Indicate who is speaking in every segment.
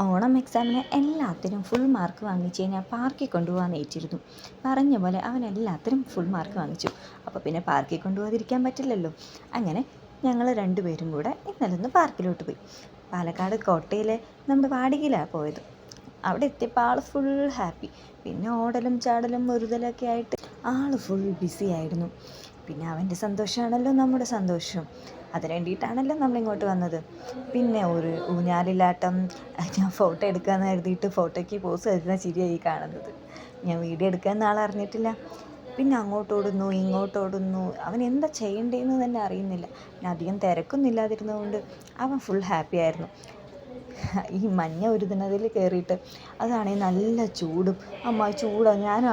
Speaker 1: ഓണം എക്സാമിന് എല്ലാത്തിനും full mark വാങ്ങിച്ച് കഴിഞ്ഞാൽ പാർക്കിൽ കൊണ്ടുപോകാൻ ഏറ്റിരുന്നു. പറഞ്ഞ പോലെ അവൻ എല്ലാത്തിനും ഫുൾ മാർക്ക് വാങ്ങിച്ചു. അപ്പോൾ പിന്നെ പാർക്കിൽ കൊണ്ടുപോകാതിരിക്കാൻ പറ്റില്ലല്ലോ. അങ്ങനെ ഞങ്ങൾ രണ്ടുപേരും കൂടെ ഇന്നലെ ഒന്ന് പാർക്കിലോട്ട് പോയി. പാലക്കാട് കോട്ടയിലെ നമ്മുടെ വാടികയിലാണ് പോയത്. അവിടെ എത്തിയപ്പോൾ ആൾ ഫുൾ ഹാപ്പി. പിന്നെ ഓടലും ചാടലും മുരുതലൊക്കെ ആയിട്ട് ആൾ ഫുൾ ബിസി ആയിരുന്നു. പിന്നെ അവൻ്റെ സന്തോഷമാണല്ലോ നമ്മുടെ സന്തോഷം. അതിന് വേണ്ടിയിട്ടാണല്ലോ നമ്മളിങ്ങോട്ട് വന്നത്. പിന്നെ ഒരു ഊഞ്ഞാലിലാട്ടം. ഞാൻ ഫോട്ടോ എടുക്കാമെന്ന് കരുതിയിട്ട് ഫോട്ടോയ്ക്ക് പോസ് തരുന്ന ചിരിയായി കാണുന്നത്. ഞാൻ വീഡിയോ എടുക്കാമെന്ന് ആളറിഞ്ഞിട്ടില്ല. പിന്നെ അങ്ങോട്ടോടുന്നു ഇങ്ങോട്ടോടുന്നു. അവൻ എന്താ ചെയ്യേണ്ടതെന്ന് തന്നെ അറിയുന്നില്ല. പിന്നെ അധികം തിരക്കൊന്നുമില്ലാതിരുന്നതുകൊണ്ട് അവൻ ഫുൾ ഹാപ്പി ആയിരുന്നു. ഈ മഞ്ഞ ഉരുതുന്നതിൽ കയറിയിട്ട് അതാണെങ്കിൽ നല്ല ചൂടും. അമ്മ ചൂടാണ്, ഞാൻ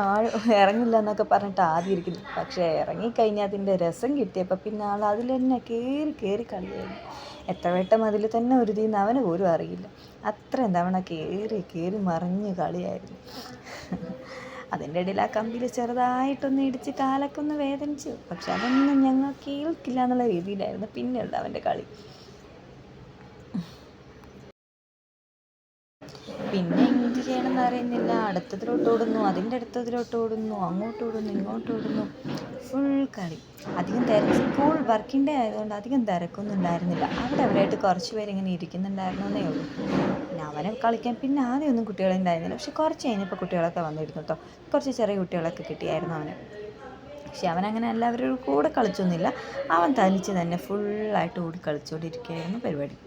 Speaker 1: ഇറങ്ങില്ല എന്നൊക്കെ പറഞ്ഞിട്ട് ആദ്യം ഇരിക്കുന്നു. പക്ഷേ ഇറങ്ങിക്കഴിഞ്ഞാൽ അതിൻ്റെ രസം കിട്ടിയപ്പോൾ പിന്നെ ആൾ അതിൽ തന്നെ കയറി കളിയായിരുന്നു. എത്ര വട്ടം അതിൽ തന്നെ ഉരുതിയെന്ന് അവന് പോലും അറിയില്ല. അത്രയും തവണ കയറി മറിഞ്ഞ് കളിയായിരുന്നു. അതിൻ്റെ ഇടയിൽ ആ കമ്പിയിൽ ചെറുതായിട്ടൊന്ന് ഇടിച്ച് കാലൊക്കെ ഒന്ന് വേദനിച്ചു. പക്ഷെ അതൊന്നും ഞങ്ങൾ കേൾക്കില്ല എന്നുള്ള രീതിയിലായിരുന്നു പിന്നെയുള്ള അവൻ്റെ കളി. പിന്നെ എന്ത് ചെയ്യണമെന്ന് അറിയുന്നില്ല. അടുത്തതിലോട്ട് ഓടുന്നു, അതിൻ്റെ അടുത്തതിലോട്ട് ഓടുന്നു, അങ്ങോട്ടോടുന്നു ഇങ്ങോട്ടോടുന്നു. ഫുൾ കളി. അധികം സ്കൂൾ വർക്കിംഗ് ഡേ ആയതുകൊണ്ട് അധികം തിരക്കൊന്നും ഉണ്ടായിരുന്നില്ല. അവിടെ അവരായിട്ട് കുറച്ച് പേരിങ്ങനെ ഇരിക്കുന്നുണ്ടായിരുന്നേ ഉള്ളൂ. പിന്നെ അവനെ കളിക്കാൻ പിന്നെ ആദ്യമൊന്നും കുട്ടികളുണ്ടായിരുന്നില്ല. പക്ഷെ കുറച്ച് കഴിഞ്ഞപ്പോൾ കുട്ടികളൊക്കെ വന്നിരുന്നു കേട്ടോ. കുറച്ച് ചെറിയ കുട്ടികളൊക്കെ കിട്ടിയായിരുന്നു അവന്. പക്ഷെ അവനങ്ങനെ എല്ലാവരും കൂടെ കളിച്ചൊന്നുമില്ല. അവൻ തനിച്ച് തന്നെ ഫുള്ളായിട്ട് ഓടി കളിച്ചുകൊണ്ടിരിക്കുകയായിരുന്നു പരിപാടി.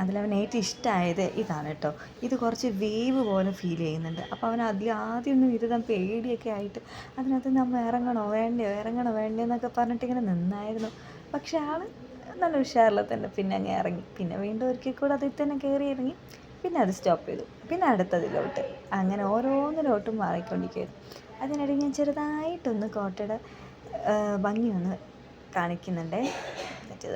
Speaker 1: അതിലവൻ ഏറ്റവും ഇഷ്ടമായത് ഇതാണ് കേട്ടോ. ഇത് കുറച്ച് വേവ് പോലെ ഫീൽ ചെയ്യുന്നുണ്ട്. അപ്പോൾ അവൻ ആദ്യമൊന്നും ഇരുതാൻ പേടിയൊക്കെ ആയിട്ട് അതിനകത്ത് നമ്മൾ ഇറങ്ങണോ വേണ്ടയോ എന്നൊക്കെ പറഞ്ഞിട്ട് ഇങ്ങനെ നിന്നായിരുന്നു. പക്ഷെ ആൾ നല്ല ഉഷാറിൽ തന്നെ പിന്നെ അങ്ങ് ഇറങ്ങി. പിന്നെ വീണ്ടും ഒരിക്കൽ കൂടെ അതിൽ തന്നെ കയറി ഇറങ്ങി. പിന്നെ അത് സ്റ്റോപ്പ് ചെയ്തു. പിന്നെ അടുത്തതിലോട്ട് അങ്ങനെ ഓരോന്നിലോട്ടും മാറിക്കൊണ്ടിരിക്കുകയായിരുന്നു. അതിനിടയിൽ ഞാൻ ചെറുതായിട്ടൊന്ന് കോട്ടയുടെ ഭംഗി ഒന്ന് കാണിക്കുന്നുണ്ടേ.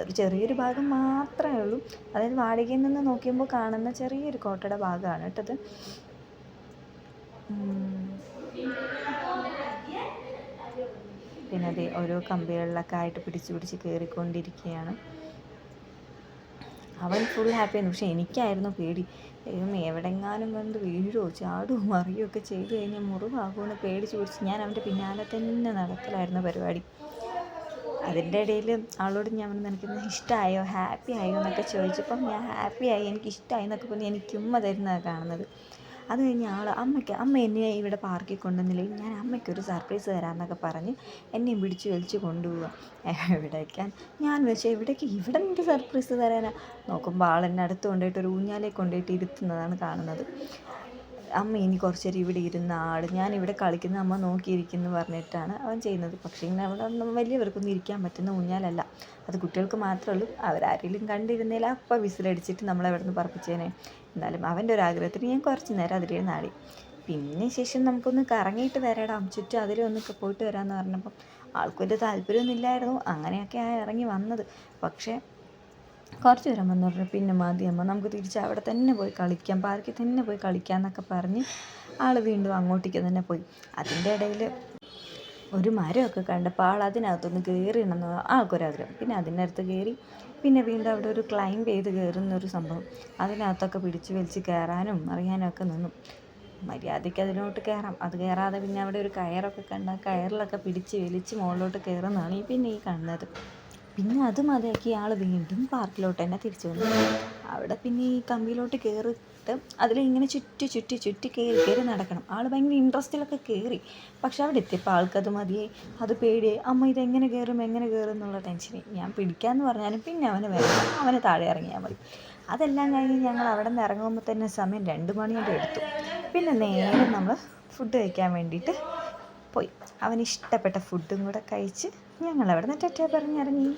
Speaker 1: ഒരു ചെറിയൊരു ഭാഗം മാത്രമേ ഉള്ളൂ. അതായത് വാടകയിൽ നിന്ന് നോക്കിയപ്പോൾ കാണുന്ന ചെറിയൊരു കോട്ടയുടെ ഭാഗമാണ് കേട്ടത്. പിന്നെ അത് ഓരോ കമ്പികളിലൊക്കെ ആയിട്ട് പിടിച്ച് കയറിക്കൊണ്ടിരിക്കുകയാണ്. അവൻ ഫുൾ ഹാപ്പിയാണ്. പക്ഷെ എനിക്കായിരുന്നു പേടി. എവിടെങ്ങാനും കണ്ട് വീഴുമോ ചാടുമോ മറിയുമൊക്കെ ചെയ്ത് കഴിഞ്ഞാൽ മുറിവാകുമെന്ന് പേടിച്ച് ഞാൻ അവൻ്റെ പിന്നാലെ തന്നെ നടക്കലായിരുന്നു പരിപാടി. അതിൻ്റെ ഇടയിൽ ആളോട് ഞാൻ നിനക്ക് ഇഷ്ടമായോ ഹാപ്പി ആയോ എന്നൊക്കെ ചോദിച്ചപ്പം ഞാൻ ഹാപ്പിയായി എനിക്കിഷ്ടമായി എന്നൊക്കെ പറഞ്ഞ് എനിക്ക് ഉമ്മ തരുന്നതാണ് കാണുന്നത്. അത് കഴിഞ്ഞ് അമ്മ എന്നെ ഇവിടെ പാർക്കിൽ കൊണ്ടുവന്നില്ലെങ്കിൽ ഞാൻ അമ്മയ്ക്കൊരു സർപ്രൈസ് തരാമെന്നൊക്കെ പറഞ്ഞ് എന്നെയും പിടിച്ച് വലിച്ച് കൊണ്ടുപോവുക. എവിടേക്കാൻ ഞാൻ വെച്ചാൽ ഇവിടെ നിൻ്റെ സർപ്രൈസ് തരാനാണ്. നോക്കുമ്പോൾ ആളെന്നെ അടുത്ത് കൊണ്ടുപോയിട്ട് ഒരു ഊഞ്ഞാലെ കൊണ്ടുപോയിട്ട് ഇരുത്തുന്നതാണ് കാണുന്നത്. അമ്മ ഇനി കുറച്ച് നേരം ഇവിടെ ഇരുന്ന ഞാനിവിടെ കളിക്കുന്ന അമ്മ നോക്കിയിരിക്കുന്നു പറഞ്ഞിട്ടാണ് അവൻ ചെയ്യുന്നത്. പക്ഷേ ഇങ്ങനെ അവിടെ വലിയവർക്കൊന്നും ഇരിക്കാൻ പറ്റുന്ന ഊഞ്ഞാലല്ല. അത് കുട്ടികൾക്ക് മാത്രമേ ഉള്ളൂ. അവരാരെങ്കിലും കണ്ടിരുന്നേൽ അപ്പം വിസിലടിച്ചിട്ട് നമ്മളെവിടെ നിന്ന് പറപ്പിച്ചേനെ. എന്നാലും അവൻ്റെ ഒരു ആഗ്രഹത്തിന് ഞാൻ കുറച്ച് നേരം അതിലിരുന്ന് ആടി. പിന്നെ ശേഷം നമുക്കൊന്ന് കറങ്ങിയിട്ട് വരാടാം, ചുറ്റും അതിലൊന്നൊക്കെ പോയിട്ട് വരാമെന്ന് പറഞ്ഞപ്പം ആൾക്കും വലിയ താല്പര്യമൊന്നും ഇല്ലായിരുന്നു. അങ്ങനെയൊക്കെ ഇറങ്ങി വന്നത്. പക്ഷേ കുറച്ച് നേരം വന്നു പറഞ്ഞു പിന്നെ മതിയമ്മ നമുക്ക് തിരിച്ച് അവിടെ തന്നെ പോയി കളിക്കാം, പാർക്കിൽ തന്നെ പോയി കളിക്കാം എന്നൊക്കെ പറഞ്ഞ് ആൾ വീണ്ടും അങ്ങോട്ടേക്ക് തന്നെ പോയി. അതിൻ്റെ ഇടയിൽ ഒരു മരമൊക്കെ കണ്ടപ്പോൾ ആൾ അതിനകത്തൊന്ന് കയറിയണമെന്ന് ആൾക്കൊരാഗ്രഹം. പിന്നെ അതിനകത്ത് കയറി. പിന്നെ വീണ്ടും അവിടെ ഒരു ക്ലൈംബ് ചെയ്ത് കയറുന്നൊരു സംഭവം. അതിനകത്തൊക്കെ പിടിച്ച് വലിച്ച് കയറാനും അറിയാനും ഒക്കെ നിന്നു. മര്യാദയ്ക്ക് അതിലോട്ട് കയറാം. അത് കയറാതെ പിന്നെ അവിടെ ഒരു കയറൊക്കെ കണ്ട കയറിലൊക്കെ പിടിച്ച് വലിച്ച് മുകളിലോട്ട് കയറുന്നതാണ് പിന്നെ ഈ കാണുന്നത്. പിന്നെ അത് മതിയാക്കി ആൾ വീണ്ടും പാർക്കിലോട്ട് തന്നെ തിരിച്ചു വന്നു. അവിടെ പിന്നെ ഈ കമ്പിയിലോട്ട് കയറിയിട്ട് അതിലിങ്ങനെ ചുറ്റി കയറി നടക്കണം. ആൾ ഭയങ്കര ഇൻട്രസ്റ്റിലൊക്കെ കയറി. പക്ഷെ അവിടെ എത്തിയപ്പോൾ ആൾക്കത് മതിയായി. അത് പേടിയായി. അമ്മ ഇതെങ്ങനെ കയറും എന്നുള്ള ടെൻഷനായി. ഞാൻ പിടിക്കാമെന്ന് പറഞ്ഞാലും പിന്നെ അവന് താഴെ ഇറങ്ങിയാൽ മതി. അതെല്ലാം കഴിഞ്ഞ് ഞങ്ങൾ അവിടെ നിന്ന് ഇറങ്ങുമ്പോൾ തന്നെ സമയം 2 മണിയോടെ എടുത്തു. പിന്നെ നേരെ നമ്മൾ ഫുഡ് കഴിക്കാൻ വേണ്ടിയിട്ട് പോയി. അവന് ഇഷ്ടപ്പെട്ട ഫുഡും കൂടെ കഴിച്ച് ഞങ്ങൾ അവിടെ നിന്ന് ടാറ്റാ പറഞ്ഞിറങ്ങി.